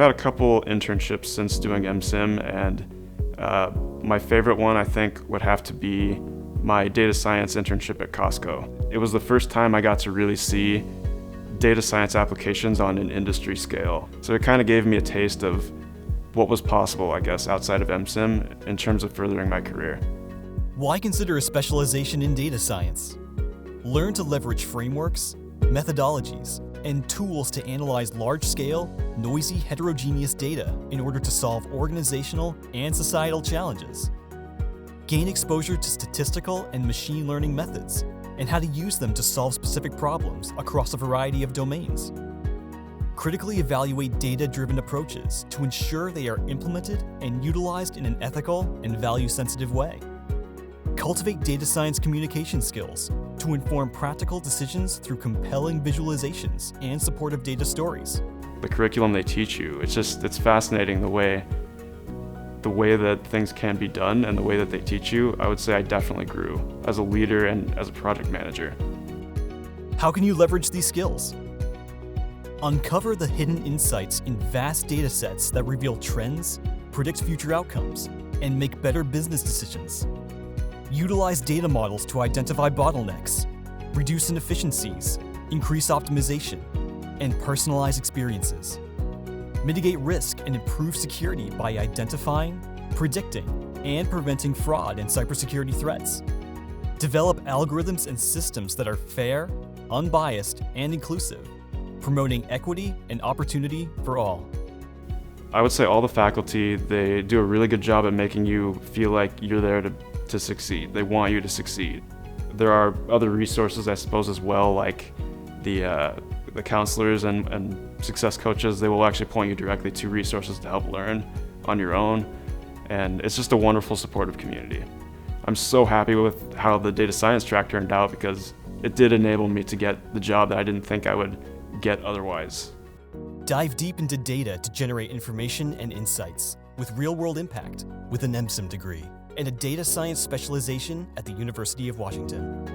had a couple internships since doing MSIM, and my favorite one I think would have to be my data science internship at Costco. It was the first time I got to really see data science applications on an industry scale. So it kind of gave me a taste of what was possible, I guess, outside of MSIM in terms of furthering my career. Why consider a specialization in data science? Learn to leverage frameworks, methodologies, and tools to analyze large-scale, noisy, heterogeneous data in order to solve organizational and societal challenges. Gain exposure to statistical and machine learning methods and how to use them to solve specific problems across a variety of domains. Critically evaluate data-driven approaches to ensure they are implemented and utilized in an ethical and value-sensitive way. Cultivate data science communication skills to inform practical decisions through compelling visualizations and supportive data stories. The curriculum they teach you, it's fascinating the way that things can be done and the way that they teach you. I would say I definitely grew as a leader and as a project manager. How can you leverage these skills? Uncover the hidden insights in vast data sets that reveal trends, predict future outcomes, and make better business decisions. Utilize data models to identify bottlenecks, reduce inefficiencies, increase optimization, and personalize experiences. Mitigate risk and improve security by identifying, predicting, and preventing fraud and cybersecurity threats. Develop algorithms and systems that are fair, unbiased, and inclusive, promoting equity and opportunity for all. I would say all the faculty, they do a really good job at making you feel like you're there to succeed. They want you to succeed. There are other resources, I suppose, as well, like the counselors and success coaches. They will actually point you directly to resources to help learn on your own. And it's just a wonderful supportive community. I'm so happy with how the data science track turned out because it did enable me to get the job that I didn't think I would get otherwise. Dive deep into data to generate information and insights with real-world impact with an MSIM degree and a data science specialization at the University of Washington.